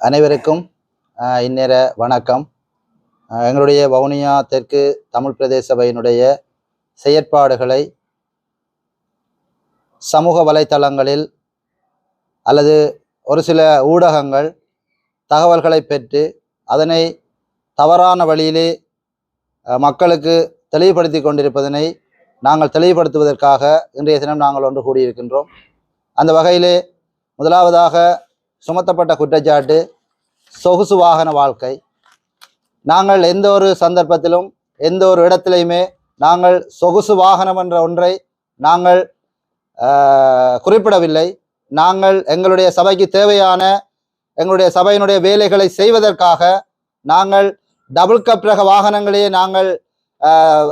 அனைவருக்கும் இந்நேர வணக்கம். எங்களுடைய வவுனியா தெற்கு தமிழ் பிரதேச சபையினுடைய செயற்பாடுகளை சமூக வலைத்தளங்களில் அல்லது ஒரு சில ஊடகங்கள் தகவல்களை பெற்று அதனை தவறான வழியிலே மக்களுக்கு தெளிவுபடுத்தி கொண்டிருப்பதனை நாங்கள் தெளிவுபடுத்துவதற்காக இன்றைய தினம் நாங்கள் ஒன்று கூடியிருக்கின்றோம். அந்த வகையிலே முதலாவதாக சுமத்தப்பட்ட குற்றச்சாட்டு சொகுசு வாகன வாழ்க்கை. நாங்கள் எந்த ஒரு சந்தர்ப்பத்திலும் எந்த ஒரு இடத்திலையுமே நாங்கள் சொகுசு வாகனம் என்ற ஒன்றை நாங்கள் குறிப்பிடவில்லை. நாங்கள் எங்களுடைய சபைக்கு தேவையான எங்களுடைய சபையினுடைய வேலைகளை செய்வதற்காக நாங்கள் டபுள் கப் ரக வாகனங்களையே நாங்கள்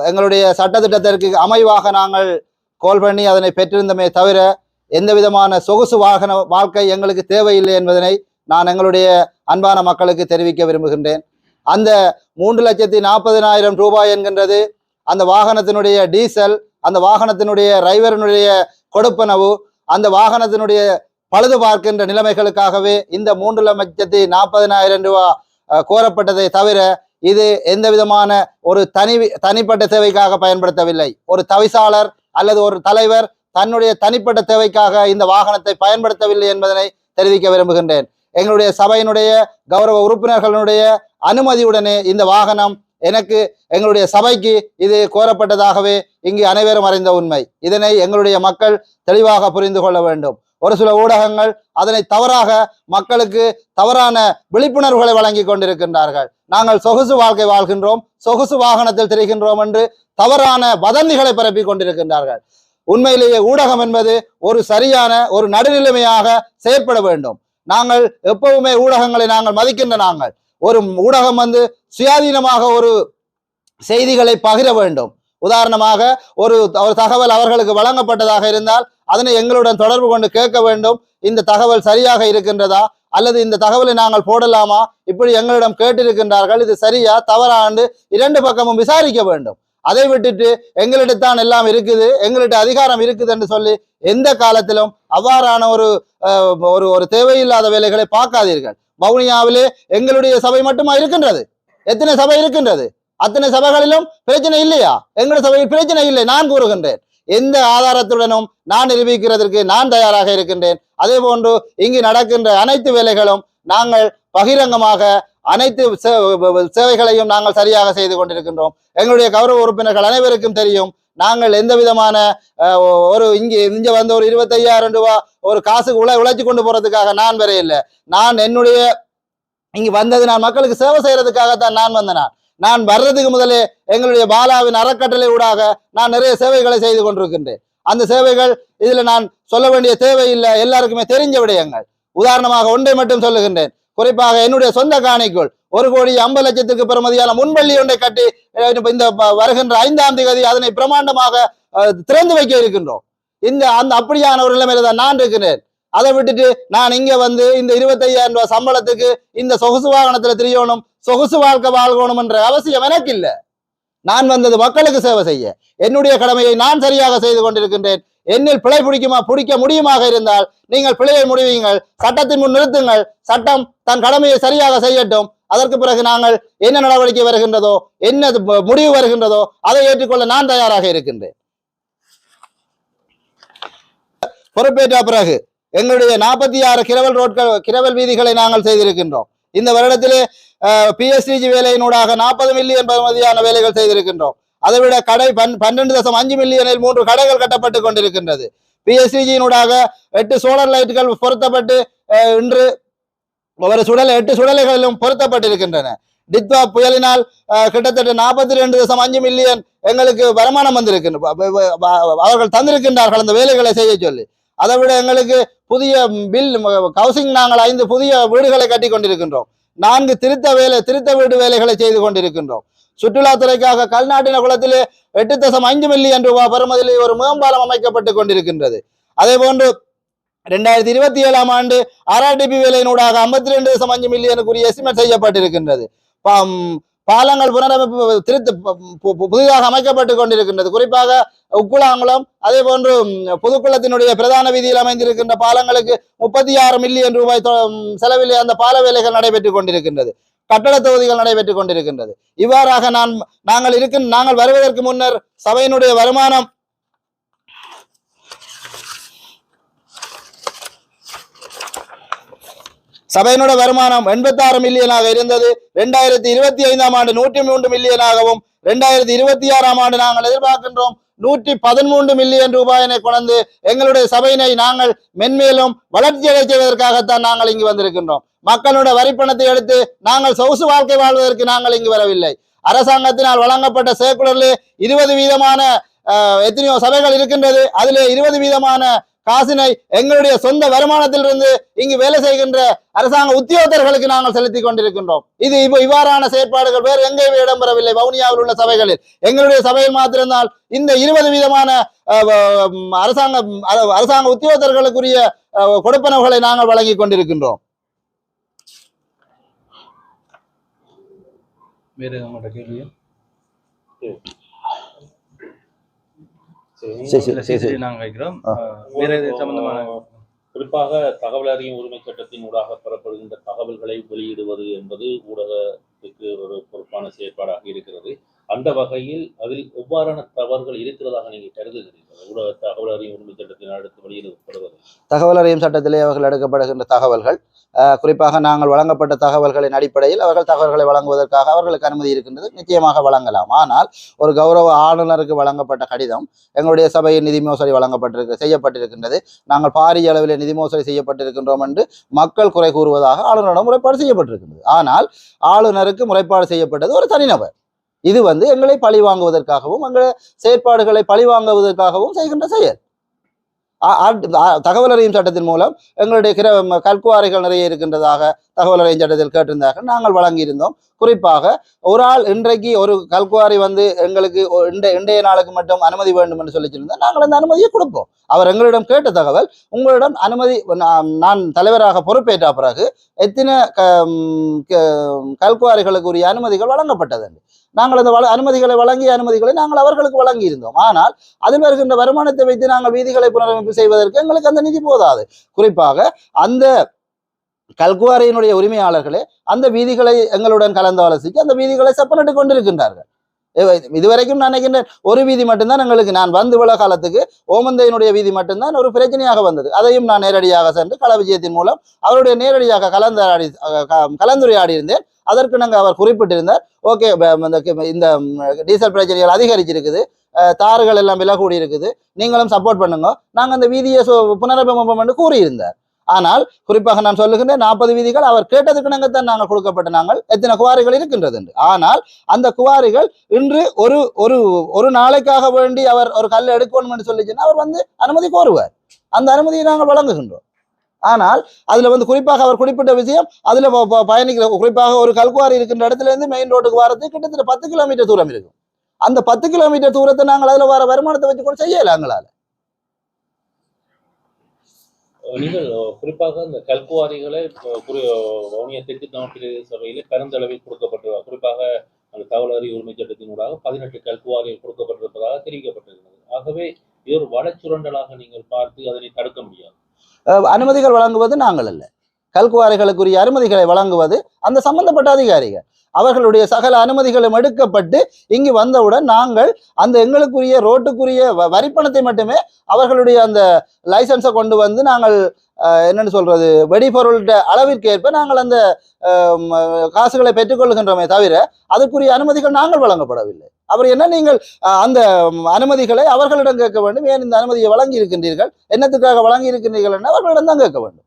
எங்களுடைய சட்டத்திட்டத்திற்கு அமைவாக நாங்கள் கோல் பண்ணி அதனை பெற்றிருந்தமே தவிர எந்த விதமான சொகுசு வாகன வாழ்க்கை எங்களுக்கு தேவையில்லை என்பதனை நான் எங்களுடைய அன்பான மக்களுக்கு தெரிவிக்க விரும்புகின்றேன். அந்த 3,40,000 ரூபாய் என்கின்றது அந்த வாகனத்தினுடைய டீசல், அந்த வாகனத்தினுடைய டிரைவரினுடைய கொடுப்பனவு, அந்த வாகனத்தினுடைய பழுது பார்க்கின்ற நிலைமைகளுக்காகவே இந்த 3,40,000 ரூபாய் கோரப்பட்டதை தவிர இது எந்த விதமான ஒரு தனிப்பட்ட தேவைக்காக பயன்படுத்தவில்லை. ஒரு தவிசாளர் அல்லது ஒரு தலைவர் தன்னுடைய தனிப்பட்ட தேவைக்காக இந்த வாகனத்தை பயன்படுத்தவில்லை என்பதனை தெரிவிக்க விரும்புகின்றேன். எங்களுடைய சபையினுடைய கௌரவ உறுப்பினர்களுடைய அனுமதியுடனே இந்த வாகனம் எனக்கு எங்களுடைய சபைக்கு இது கோரப்பட்டதாகவே இங்கு அனைவரும் அறிந்த உண்மை. இதனை எங்களுடைய மக்கள் தெளிவாக புரிந்து கொள்ள வேண்டும். ஒரு சில ஊடகங்கள் அதனை தவறாக மக்களுக்கு தவறான விழிப்புணர்வுகளை வழங்கி கொண்டிருக்கின்றார்கள். நாங்கள் சொகுசு வாழ்க்கை வாழ்கின்றோம், சொகுசு வாகனத்தில் திரிகின்றோம் என்று தவறான வதந்திகளை பரப்பி கொண்டிருக்கின்றார்கள். உண்மையிலேயே ஊடகம் என்பது ஒரு சரியான ஒரு நடுநிலைமையாக செயற்பட வேண்டும். நாங்கள் எப்பவுமே ஊடகங்களை நாங்கள் மதிக்கின்ற நாங்கள் ஒரு ஊடகம் சுயாதீனமாக ஒரு செய்திகளை பகிர வேண்டும். உதாரணமாக ஒரு தகவல் அவர்களுக்கு வழங்கப்பட்டதாக இருந்தால் அதனை எங்களுடன் தொடர்பு கொண்டு கேட்க வேண்டும். இந்த தகவல் சரியாக இருக்கின்றதா அல்லது இந்த தகவலை நாங்கள் போடலாமா, இப்படி எங்களிடம் கேட்டிருக்கின்றார்கள், இது சரியா தவறாண்டு 2 பக்கமும் விசாரிக்க வேண்டும். அதை விட்டுட்டு எங்களிடத்தான் எல்லாம் இருக்குது, எங்களிட்ட அதிகாரம் இருக்குது என்று சொல்லி எந்த காலத்திலும் அவ்வாறான ஒரு தேவையில்லாத வேலைகளை பார்க்காதீர்கள். வவுனியாவிலே எங்களுடைய சபை மட்டுமா இருக்கின்றது? எத்தனை சபை இருக்கின்றது? அத்தனை சபைகளிலும் பிரச்சனை இல்லையா? எங்களுடைய சபையில் பிரச்சனை இல்லை. நான் கூறுகின்றேன், எந்த ஆதாரத்துடனும் நான் நிரூபிக்கிறதற்கு நான் தயாராக இருக்கின்றேன். அதே போன்று இங்கு நடக்கின்ற அனைத்து வேலைகளும் நாங்கள் பகிரங்கமாக அனைத்து சேவைகளையும் நாங்கள் சரியாக செய்து கொண்டிருக்கின்றோம். எங்களுடைய கௌரவ உறுப்பினர்கள் அனைவருக்கும் தெரியும், நாங்கள் எந்த விதமான இங்க வந்து ஒரு 25,000 ரூபாய் ஒரு காசுக்கு உழைச்சி கொண்டு போறதுக்காக நான் வர இல்லை. நான் என்னுடைய இங்கு வந்தது நான் மக்களுக்கு சேவை செய்யறதுக்காகத்தான் நான் வந்தேன். நான் வர்றதுக்கு முதலே எங்களுடைய பாலாவின் அறக்கட்டளை ஊடாக நான் நிறைய சேவைகளை செய்து கொண்டிருக்கின்றேன். அந்த சேவைகள் இதுல நான் சொல்ல வேண்டிய தேவையில்லை, எல்லாருக்குமே தெரிஞ்ச விடயங்கள். உதாரணமாக ஒன்றை மட்டும் சொல்லுகின்றேன். குறிப்பாக என்னுடைய சொந்த காணிக்குள் 1,50,00,000 பெறுமதியான முன்பள்ளி ஒன்றை கட்டி இந்த வருகின்ற 5ஆம் தேதி அதனை பிரமாண்டமாக திறந்து வைக்க இருக்கின்றோம். அந்த அப்படியான ஒரு நிலைமையில தான் நான் இருக்கிறேன். அதை விட்டுட்டு நான் இங்க இந்த 25,000 ரூபாய் சம்பளத்துக்கு இந்த சொகுசு வாகனத்துல திரியணும், சொகுசு வாழ்க்கை வாழ்க்கணும் என்ற அவசியம் எனக்கு இல்லை. நான் வந்தது மக்களுக்கு சேவை செய்ய. என்னுடைய கடமையை நான் சரியாக செய்து கொண்டிருக்கின்றேன். என்னில் பிழை பிடிக்க முடியுமாக இருந்தால் நீங்கள் பிழையை முடிவீங்கள், சட்டத்தின் முன் நிறுத்துங்கள். சட்டம் தன் கடமையை சரியாக செய்யட்டும். அதற்கு பிறகு நாங்கள் என்ன நடவடிக்கை வருகின்றதோ, என்ன முடிவு வருகின்றதோ அதை ஏற்றுக்கொள்ள நான் தயாராக இருக்கின்றேன். பொறுப்பேற்ற பிறகு எங்களுடைய 46 கிரவல் வீதிகளை நாங்கள் செய்திருக்கின்றோம். இந்த வருடத்திலே PSG வேலையினூடாக 40 மில்லியன் பெறுமதியான வேலைகள் செய்திருக்கின்றோம். அதைவிட கடை 12.5 மில்லியனில் 3 கடைகள் கட்டப்பட்டு கொண்டிருக்கின்றது. PSG-யினூடாக 8 சோலார் லைட்டுகள் பொருத்தப்பட்டு இன்று ஒரு 8 சுடலைகளிலும் பொருத்தப்பட்டிருக்கின்றன. டித்வா புயலினால் கிட்டத்தட்ட 42.5 மில்லியன் எங்களுக்கு வருமானம் வந்திருக்கின்ற அவர்கள் தந்திருக்கின்றார்கள் அந்த வேலைகளை செய்ய சொல்லி. அதை விட எங்களுக்கு புதிய ஹவுசிங் நாங்கள் 5 புதிய வீடுகளை கட்டி கொண்டிருக்கின்றோம். 4 திருத்த வீடு வேலைகளை செய்து கொண்டிருக்கின்றோம். சுற்றுலாத்துறைக்காக கல்நாட்டின குளத்திலே 8.5 மில்லியன் ரூபாய் பெறுமதியிலே ஒரு மேம்பாலம் அமைக்கப்பட்டு கொண்டிருக்கின்றது. அதே போன்று 2027ஆம் ஆண்டு RRTP வேலையினூடாக 52.5 மில்லியனுக்குரிய எஸ்டிமேட் செய்யப்பட்டிருக்கின்றது. பாலங்கள் புனரமைப்பு புதிதாக அமைக்கப்பட்டு கொண்டிருக்கின்றது. குறிப்பாக உக்குளாங்குளம் அதே போன்று புதுக்குளத்தினுடைய பிரதான வீதியில் அமைந்திருக்கின்ற பாலங்களுக்கு 36 மில்லியன் ரூபாய் செலவில் அந்த பால வேலைகள் நடைபெற்றுக் கொண்டிருக்கின்றது. கட்டட தொகுதிகள் நடைபெற்றுக் கொண்டிருக்கின்றது. இவ்வாறாக நாங்கள் வருவதற்கு முன்னர் சபையினுடைய வருமானம் சபையினுடைய வருமானம் 86 மில்லியனாக இருந்தது. 2025ஆம் ஆண்டு 103 மில்லியனாகவும் 2026ஆம் ஆண்டு நாங்கள் எதிர்பார்க்கின்றோம் 113 மில்லியன் ரூபாயினை கொண்டு எங்களுடைய சபையினை நாங்கள் மென்மேலும் வளர்ச்சியடை செய்வதற்காகத்தான் நாங்கள் இங்கு வந்திருக்கின்றோம். மக்களுடைய வரிப்பணத்தை எடுத்து நாங்கள் சொகுசு வாழ்க்கை வாழ்வதற்கு நாங்கள் இங்கு வரவில்லை. அரசாங்கத்தினால் வழங்கப்பட்ட சேர்க்குலரிலே 20 வீதமான எத்தனையோ சபைகள் இருக்கின்றது. அதிலே 20 வீதமான காசினை எங்களுடைய சொந்த வருமானத்திலிருந்து இங்கு வேலை செய்கின்ற அரசாங்க உத்தியோகத்தர்களுக்கு நாங்கள் செலுத்திக் கொண்டிருக்கின்றோம். இது இவ்வாறான செயற்பாடுகள் வேறு எங்கேயுமே இடம்பெறவில்லை. வவுனியாவில் உள்ள சபைகளில் எங்களுடைய சபையில் மாத்திருந்தால் இந்த 20 வீதமான அரசாங்க உத்தியோகத்தர்களுக்குரிய கொடுப்பனவுகளை நாங்கள் வழங்கிக் கொண்டிருக்கின்றோம். குறிப்பாக தகவல் அறியும் உரிமை சட்டத்தின் ஊடாக பெறப்படுகின்ற தகவல்களை வெளியிடுவது என்பது ஊடகத்துக்கு ஒரு பொறுப்பான செயற்பாடாக இருக்கிறது. அந்த வகையில் அதில் எவ்வாறான தவறுகள் இருக்கிறதாக நீங்கள் கருதுகிறீர்கள்? ஊடக தகவல் அறியும் உரிமை சட்டத்தின் அடுத்து வெளியிடப்படுவது தகவல் அறியும் சட்டத்திலே அவர்கள் எடுக்கப்படுகின்ற தகவல்கள் குறிப்பாக நாங்கள் வழங்கப்பட்ட தகவல்களின் அடிப்படையில் அவர்கள் தகவல்களை வழங்குவதற்காக அவர்களுக்கு அனுமதி இருக்கின்றது. நிச்சயமாக வழங்கலாம். ஆனால் ஒரு கௌரவ ஆளுநருக்கு வழங்கப்பட்ட கடிதம் எங்களுடைய சபையின் நிதி மோசடி செய்யப்பட்டிருக்கின்றது, நாங்கள் பாரிய அளவில் நிதி மோசடி செய்யப்பட்டிருக்கின்றோம் என்று மக்கள் குறை கூறுவதாக ஆளுநரிடம் முறைப்பாடு செய்யப்பட்டிருக்கின்றது. ஆனால் ஆளுநருக்கு முறைப்பாடு செய்யப்பட்டது ஒரு தனிநபர். இது எங்களை பழி வாங்குவதற்காகவும் எங்கள் செயற்பாடுகளை பழி வாங்குவதற்காகவும் செய்கின்ற செயல். தகவல் அறியும் சட்டத்தின் மூலம் எங்களுடைய கல்குவாரிகள் நிறைய இருக்கின்றதாக தகவல் அறியும் சட்டத்தில் கேட்டிருந்தார்கள். நாங்கள் வழங்கியிருந்தோம். குறிப்பாக ஒரு ஆள் இன்றைக்கு ஒரு கல்குவாரி எங்களுக்கு இன்றைய நாளுக்கு மட்டும் அனுமதி வேண்டும் என்று சொல்லிச்சிருந்தால் நாங்கள் அந்த அனுமதியை கொடுப்போம். அவர் எங்களிடம் கேட்ட தகவல், உங்களிடம் அனுமதி நான் தலைவராக பொறுப்பேற்ற பிறகு எத்தனை கல்குவாரிகளுக்குரிய அனுமதிகள் வழங்கப்பட்டது என்று நாங்கள் அந்த அனுமதிகளை நாங்கள் அவர்களுக்கு வழங்கி இருந்தோம். ஆனால் அதில் வருகின்ற வருமானத்தை வைத்து நாங்கள் வீதிகளை புனரமைப்பு செய்வதற்கு எங்களுக்கு அந்த நிதி போதாது. குறிப்பாக அந்த கல்குவாரியினுடைய உரிமையாளர்களே அந்த வீதிகளை எங்களுடன் கலந்து ஆலோசித்து அந்த வீதிகளை செப்பனிட்டு கொண்டிருக்கின்றார்கள். இதுவரைக்கும் நான் நினைக்கின்றேன் ஒரு வீதி மட்டும்தான் எங்களுக்கு, நான் விழா காலத்துக்கு ஓமந்தையினுடைய வீதி மட்டும்தான் ஒரு பிரச்சனையாக வந்தது. அதையும் நான் நேரடியாக சென்று கள விஜயத்தின் மூலம் அவருடைய நேரடியாக கலந்துரையாடி இருந்தேன். அதற்கு நாங்கள் அவர் குறிப்பிட்டிருந்தார், ஓகே இந்த டீசல் பிரச்சனைகள் அதிகரிச்சிருக்குது, தாறுகள் எல்லாம் விலை கூடி இருக்குது, நீங்களும் சப்போர்ட் பண்ணுங்க, நாங்கள் அந்த வீதியை புனரமைப்போம் என்று கூறியிருந்தார். ஆனால் குறிப்பாக நான் சொல்லுகின்றேன் 40 வீதிகள் அவர் கேட்டதுக்கு நாங்கத்தான் நாங்கள் கொடுக்கப்பட்ட நாங்கள் எத்தனை குவாரிகள் இருக்கின்றது என்று. ஆனால் அந்த குவாரிகள் இன்று ஒரு நாளைக்காக வேண்டி அவர் ஒரு கல் எடுக்கணும் என்று சொல்லிச்சுன்னா அவர் அனுமதி கோருவார். அந்த அனுமதியை நாங்கள் வழங்குகின்றோம். ஆனால் அதுல குறிப்பாக அவர் குறிப்பிட்ட விஷயம், அதுல பயணிக்கிற குறிப்பாக ஒரு கல்குவாரி இருக்கின்ற இடத்துல இருந்து மெயின் ரோட்டுக்கு வரது கிட்டத்தட்ட 10 கிலோமீட்டர் தூரம் இருக்கும். அந்த 10 கிலோமீட்டர் தூரத்தை நாங்கள் அதுல வர வருமானத்தை வச்சு கூட செய்யல எங்களால. நீங்கள் குறிப்பாக இந்த கல்குவாரிகளை வவுனியா தெற்கு தமிழ் சபையிலே பெருந்தளவில் கொடுக்கப்பட்டிருக்கிறார். குறிப்பாக அந்த தகவல் அறிவு உரிமை சட்டத்தினூடாக 18 கல்குவாரிகள் கொடுக்கப்பட்டிருப்பதாக தெரிவிக்கப்பட்டிருக்கிறது. ஆகவே இது ஒரு வடச்சுரண்டலாக நீங்கள் பார்த்து அதனை தடுக்க முடியாது. அனுமதிகள் வழங்குவது நாங்கள் அல்ல, கல்குவாரிகளுக்குரிய அனுமதிகளை வழங்குவது அந்த சம்பந்தப்பட்ட அதிகாரிகள். அவர்களுடைய சகல அனுமதிகளும் எடுக்கப்பட்டு இங்கு வந்தவுடன் நாங்கள் அந்த எங்களுக்குரிய ரோட்டுக்குரிய வரிப்பணத்தை மட்டுமே அவர்களுடைய அந்த லைசன்ஸை கொண்டு நாங்கள் என்னன்னு சொல்றது வெடிபொருள் அளவிற்கேற்ப நாங்கள் அந்த காசுகளை பெற்றுக்கொள்கின்றோமே தவிர அதற்குரிய அனுமதிகள் நாங்கள் வழங்கப்படவில்லை. அவர் என்ன, நீங்கள் அந்த அனுமதிகளை அவர்களிடம் கேட்க வேண்டும். ஏன் இந்த அனுமதியை வழங்கி இருக்கின்றீர்கள், என்னத்துக்காக வழங்கி இருக்கின்றீர்கள் என்று அவர்களிடம் தான் கேட்க வேண்டும்.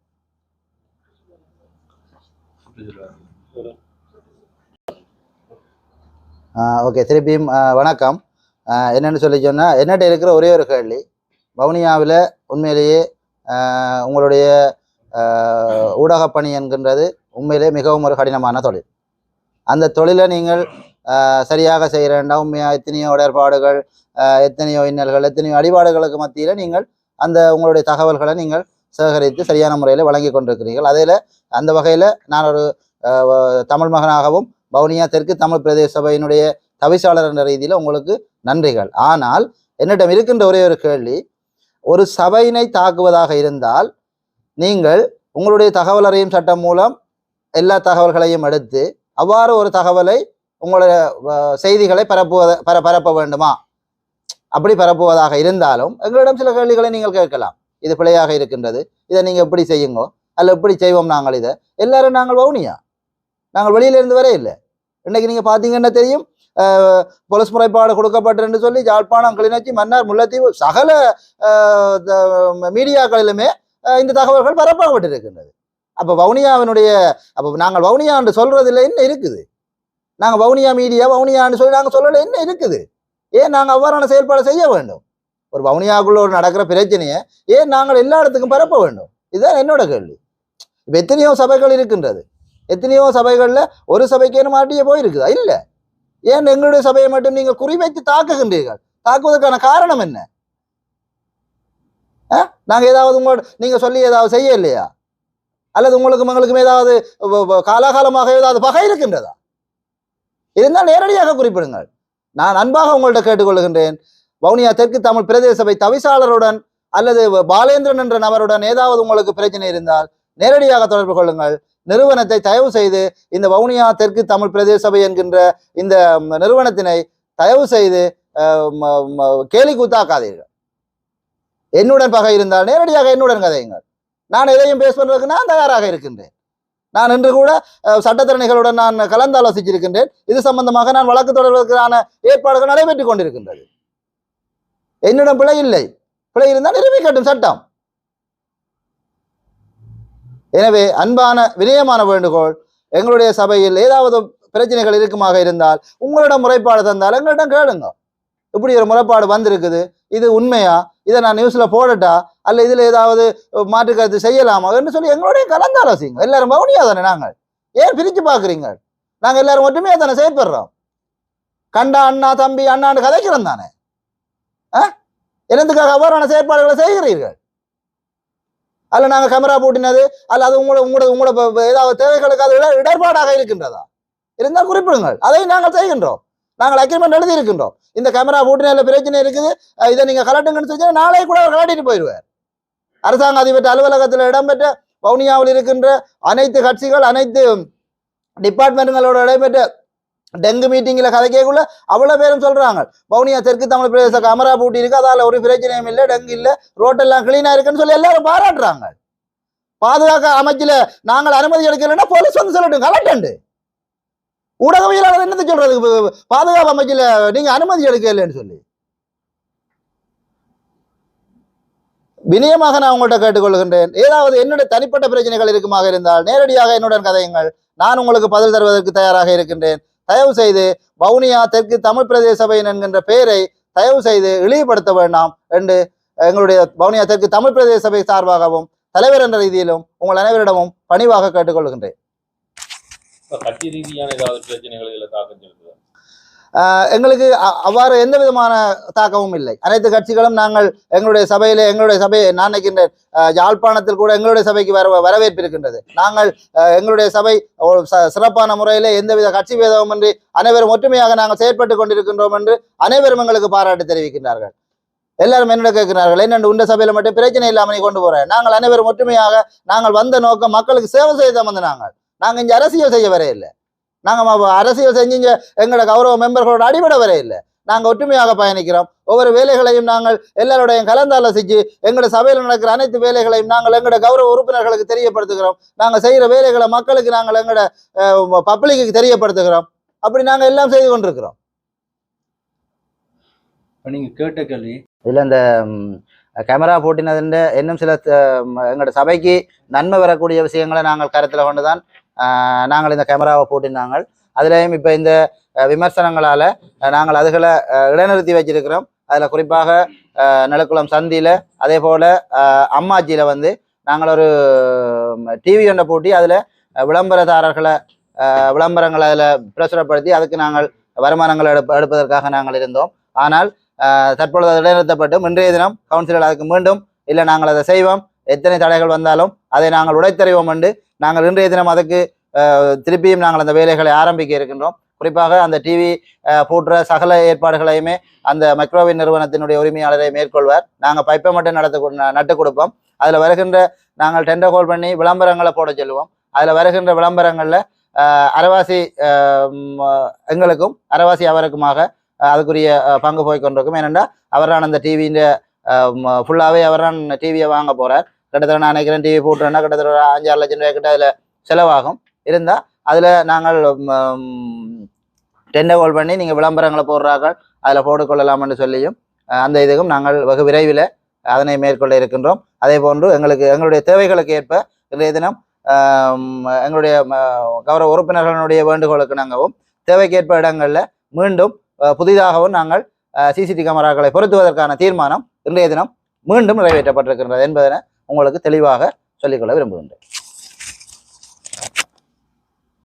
ஓகே, திருப்பியும் வணக்கம். என்னென்னு சொல்லி சொன்னால், என்னட்ட இருக்கிற ஒரே ஒரு கேள்வி, வவுனியாவில் உண்மையிலேயே உங்களுடைய ஊடகப்பணி என்கின்றது உண்மையிலே மிகவும் ஒரு கடினமான தொழில். அந்த தொழிலை நீங்கள் சரியாக செய்கிறேன்டா, உண்மையாக எத்தனையோ இடர்பாடுகள், எத்தனையோ இன்னல்கள், எத்தனையோ அடிபாடுகளுக்கு மத்தியில் நீங்கள் அந்த உங்களுடைய தகவல்களை நீங்கள் சேகரித்து சரியான முறையில் வழங்கி கொண்டிருக்கிறீர்கள். அதில் அந்த வகையில் நான் ஒரு தமிழ் மகனாகவும் வவுனியா தெற்கு தமிழ் பிரதேச சபையினுடைய தவிசாளர் என்ற ரீதியில் உங்களுக்கு நன்றிகள். ஆனால் என்னிடம் இருக்கின்ற ஒரே ஒரு கேள்வி, ஒரு சபையினை தாக்குவதாக இருந்தால் நீங்கள் உங்களுடைய தகவல் அறியும் சட்டம் மூலம் எல்லா தகவல்களையும் எடுத்து அவ்வாறு ஒரு தகவலை உங்களுடைய செய்திகளை பரப்ப வேண்டுமா? அப்படி பரப்புவதாக இருந்தாலும் எங்களிடம் சில கேள்விகளை நீங்கள் கேட்கலாம். இது பிழையாக இருக்கின்றது, இதை நீங்க எப்படி செய்யுங்கோ, அல்ல எப்படி செய்வோம் நாங்கள் இதை. எல்லாரும் நாங்கள் வவுனியா, நாங்கள் வெளியில இருந்து வர இல்லை. இன்னைக்கு நீங்க பாத்தீங்கன்னா தெரியும், போலீஸ் முறைப்பாடு கொடுக்கப்பட்டு சொல்லி யாழ்ப்பாணம், கிளிநொச்சி, மன்னார், முல்லைத்தீவு சகல மீடியாக்களிலுமே இந்த தகவல்கள் பரப்பப்பட்டிருக்கின்றது. அப்ப வவுனியாவினுடைய நாங்கள் வவுனியா என்று சொல்றதுல என்ன இருக்குது? நாங்கள் வவுனியா மீடியா வவுனியான்னு சொல்லி நாங்கள் சொல்லல, என்ன இருக்குது? ஏன் நாங்கள் அவ்வாறான செயல்பாடு செய்ய வேண்டும்? ஒரு வவுனியாவுக்குள்ள ஒரு நடக்கிற பிரச்சனையை ஏன் நாங்கள் எல்லா இடத்துக்கும் பரப்ப வேண்டும்? இதுதான் என்னோட கேள்வி. இப்ப எத்தனையோ சபைகள் இருக்கின்றது, எத்தனையோ சபைகள்ல ஒரு சபைக்கேன்னு மாட்டியே போயிருக்குதா? இல்ல. ஏன் எங்களுடைய சபையை மட்டும் நீங்கள் குறிவைத்து தாக்குகின்றீர்கள்? தாக்குவதற்கான காரணம் என்ன? நாங்க ஏதாவது நீங்க சொல்லி ஏதாவது செய்ய இல்லையா? அல்லது உங்களுக்கும் ஏதாவது காலாகாலமாக ஏதாவது பகை இருக்கின்றதா? இருந்தால் நேரடியாக குறிப்பிடுங்கள். நான் அன்பாக உங்கள்கிட்ட கேட்டுக்கொள்கின்றேன், வவுனியா தெற்கு தமிழ் பிரதேச சபை தவிசாளருடன் அல்லது பாலேந்திரன் என்ற நபருடன் ஏதாவது உங்களுக்கு பிரச்சனை இருந்தால் நேரடியாக தொடர்பு கொள்ளுங்கள். நிறுவனத்தை தயவு செய்து, இந்த வவுனியா தெற்கு தமிழ் பிரதேச சபை என்கின்ற இந்த நிறுவனத்தினை தயவு செய்து கேலி கூத்தாக்காதீர்கள். என்னுடன் பகை இருந்தால் நேரடியாக என்னுடன் கதையுங்கள். நான் எதையும் பேச பண்றதுக்கு நான் தயாராக இருக்கின்றேன். நான் இன்று கூட சட்டத்திறனிகளுடன் நான் கலந்தாலோசிச்சிருக்கின்றேன். இது சம்பந்தமாக நான் வழக்கு தொடர்வதற்கான ஏற்பாடுகள் நடைபெற்றுக் கொண்டிருக்கின்றது. என்னிடம் பிழை இல்லை, பிழை இருந்தால் நிரூபிக்கட்டும் சட்டம். எனவே அன்பான வினயமான வேண்டுகோள், எங்களுடைய சபையில் ஏதாவது பிரச்சனைகள் இருக்குமாக இருந்தால் உங்களிடம் முறைப்பாடு தந்தால் எங்களிடம் கேளுங்க. இப்படி ஒரு முறைப்பாடு வந்திருக்குது, இது உண்மையா, இதை நான் நியூஸ்ல போடட்டா, அல்ல இதுல ஏதாவது மாற்று கருத்து செய்யலாமா என்று சொல்லி எங்களுடைய கலந்தாலோசிங்க. எல்லாரும் வவுனியா தானே, நாங்கள் ஏன் பிரிச்சு பாக்குறீங்க? நாங்க எல்லாரும் ஒற்றுமையா தானே செயற்படுறோம். கண்டா அண்ணா தம்பி அண்ணான்னு கதைக்கிறோம் தானே. என்னதுக்காக அவ்வாறான செயற்பாடுகளை செய்கிறீர்கள்? அல்ல நாங்க கேமரா போட்டினது அல்ல அது உங்களோட ஏதாவது தேவைகளுக்கு அது இடர்பாடாக இருக்கின்றதா? இருந்தால் குறிப்பிடுங்கள், அதை நாங்கள் செய்கின்றோம். நாங்கள் அக்ரிமெண்ட் எழுதி இருக்கின்றோம். இந்த கேமரா போட்டின பிரச்சனை இருக்குது, இதை நீங்க கலட்டுங்கன்னு சொல்லி நாளை கூட அவர் கலட்டிட்டு போயிடுவார். அரசாங்க அதிபர் அலுவலகத்தில் இடம்பெற்ற வவுனியாவில் இருக்கின்ற அனைத்து கட்சிகள், அனைத்து டிபார்ட்மெண்ட்களோட இடம்பெற்ற டெங்கு மீட்டிங்ல கதைக்குள்ள அவ்வளவு பேரும் சொல்றாங்க, வவுனியா தெற்கு தமிழ் பிரதேச கேமரா பூட்டி இருக்கு, அதால ஒரு பிரச்சனையும் இல்லை, டெங்கு இல்லை, ரோட்டெல்லாம் கிளீனா இருக்குன்னு சொல்லி எல்லாரும் பாராட்டுறாங்க. பாதுகாக்க அமைச்சில நாங்கள் அனுமதி எடுக்கலைன்னா போலீஸ் வந்து சொல்லட்டும், கலட்டண்டு. ஊடகவியலாளர் என்னது சொல்றது, பாதுகாப்பு அமைச்சில நீங்க அனுமதி எடுக்கலைன்னு சொல்லி. வினயமாக நான் உங்கள்கிட்ட கேட்டுக்கொள்கின்றேன், ஏதாவது என்னுடைய தனிப்பட்ட பிரச்சனைகள் இருக்குமாக இருந்தால் நேரடியாக என்னுடன் கதையுங்கள். நான் உங்களுக்கு பதில் தருவதற்கு தயாராக இருக்கின்றேன். தயவு செய்து வவுனியா தெற்கு தமிழ் பிரதேச சபை என்கின்ற பெயரை தயவு செய்து இழிவுபடுத்த வேண்டாம் என்று எங்களுடைய வவுனியா தெற்கு தமிழ் பிரதேச சபை சார்பாகவும் தலைவர் என்ற ரீதியிலும் உங்கள் அனைவரிடமும் பணிவாக கேட்டுக்கொள்கின்றேன். கட்சி ரீதியான ஏதாவது பிரச்சனைகள் இதில் தாக்கம் செலுத்துதா? எங்களுக்கு அவ்வாறு எந்த விதமான தாக்கமும் இல்லை. அனைத்து கட்சிகளும் நாங்கள் எங்களுடைய சபையை நான் நினைக்கின்றேன், யாழ்ப்பாணத்தில் கூட எங்களுடைய சபைக்கு வரவேற்பு இருக்கின்றது. நாங்கள் எங்களுடைய சபை சிறப்பான முறையில் எந்தவித கட்சி பேதமுமின்றி அனைவரும் ஒற்றுமையாக நாங்கள் செயற்பட்டு கொண்டிருக்கின்றோம் என்று அனைவரும் எங்களுக்கு பாராட்டு தெரிவிக்கின்றார்கள். எல்லாரும் என்னோட கேட்கிறார்கள், என்னென்று உண்ட சபையில மட்டும் பிரச்சனை இல்லாமல் நீ கொண்டு போறேன். நாங்கள் அனைவரும் ஒற்றுமையாக, நாங்கள் வந்த நோக்கம் மக்களுக்கு சேவை செய்ய வந்து நாங்கள் இங்க அரசியல் செய்ய வர இல்லை. நாங்கள் அரசியல் செஞ்சு எங்களோட கௌரவ மெம்பர்களோட அடிபட வர இல்லை. நாங்கள் ஒற்றுமையாக பயணிக்கிறோம். ஒவ்வொரு வேலைகளையும் நாங்கள் எல்லாரோடையும் கலந்தாலோசிச்சு எங்களோட சபையில் நடக்கிற அனைத்து வேலைகளையும் நாங்கள் எங்களோட கௌரவ உறுப்பினர்களுக்கு தெரியப்படுத்துகிறோம். நாங்கள் செய்கிற வேலைகளை மக்களுக்கு நாங்கள் எங்களோட பப்ளிக்கு தெரியப்படுத்துகிறோம். அப்படி நாங்கள் எல்லாம் செய்து கொண்டிருக்கிறோம். நீங்க கேட்ட கேள்வி இதில் இந்த கேமரா போட்டினதுன்ற இன்னும் சில எங்களோட சபைக்கு நன்மை வரக்கூடிய விஷயங்களை நாங்கள் கருத்தில் கொண்டுதான் நாங்கள் இந்த கேமராவை போட்டிருந்தாங்க. அதுலேயும் இப்போ இந்த விமர்சனங்களால் நாங்கள் அதுகளை இடைநிறுத்தி வச்சிருக்கிறோம். அதில் குறிப்பாக நிலக்குளம் சந்தியில், அதே போல் அம்மாச்சியில் வந்து நாங்கள் ஒரு டிவி ஒன்றை போட்டி அதில் விளம்பரங்களை அதில் பிரசுரப்படுத்தி அதுக்கு நாங்கள் வருமானங்கள் எடுப்பதற்காக நாங்கள் இருந்தோம். ஆனால் தற்பொழுது அது இடைநிறுத்தப்பட்டு இன்றைய தினம் கவுன்சிலர் அதுக்கு மீண்டும் இல்லை நாங்கள் அதை செய்வோம், எத்தனை தடைகள் வந்தாலும் அதை நாங்கள் உடைத்தறிவோம் என்று நாங்கள் இன்றைய தினம் அதுக்கு திருப்பியும் நாங்கள் அந்த வேலைகளை ஆரம்பிக்க இருக்கின்றோம். குறிப்பாக அந்த டிவி போன்ற சகல ஏற்பாடுகளையுமே அந்த மைக்ரோவேவ் நிறுவனத்தினுடைய உரிமையாளரை மேற்கொள்வார். நாங்கள் பைப்பை மட்டும் நட்டு கொடுப்போம். அதில் வருகின்ற நாங்கள் டெண்டர் ஹோல்ட் பண்ணி விளம்பரங்களை போட சொல்லுவோம். அதில் வருகின்ற விளம்பரங்களில் அரைவாசி எங்களுக்கும் அரைவாசி அவருக்குமாக அதுக்குரிய பங்கு போய் கொண்டிருக்கும். ஏனென்றால் அவர்தான் அந்த டிவியின் ஃபுல்லாகவே அவர்தான் டிவியை வாங்க போகிறார். கிட்டத்தட்ட நான் நினைக்கிறேன் டிவி போட்டுறேன்னா கிட்டத்தட்ட ஒரு 5-6 லட்சம் ரூபாய் கிட்ட அதில் செலவாகும். இருந்தால் அதில் நாங்கள் டெண்டர் ஹோல்ட் பண்ணி நீங்கள் விளம்பரங்களை போடுறார்கள் அதில் போட்டுக்கொள்ளலாம்னு சொல்லியும் அந்த இதுக்கும் நாங்கள் வெகு விரைவில் அதனை மேற்கொள்ள இருக்கின்றோம். அதே போன்று எங்களுடைய தேவைகளுக்கு ஏற்ப இன்றைய தினம் எங்களுடைய கௌரவ உறுப்பினர்களுடைய வேண்டுகோளுக்கு நாங்கவும் தேவைக்கேற்ப இடங்களில் மீண்டும் புதிதாகவும் நாங்கள் சிசிடிவி கேமராக்களை பொருத்துவதற்கான தீர்மானம் இன்றைய தினம் மீண்டும் நிறைவேற்றப்பட்டிருக்கின்றது என்பதனை உங்களுக்கு தெளிவாக சொல்லிக்கொள்ள விரும்புகின்றேன்.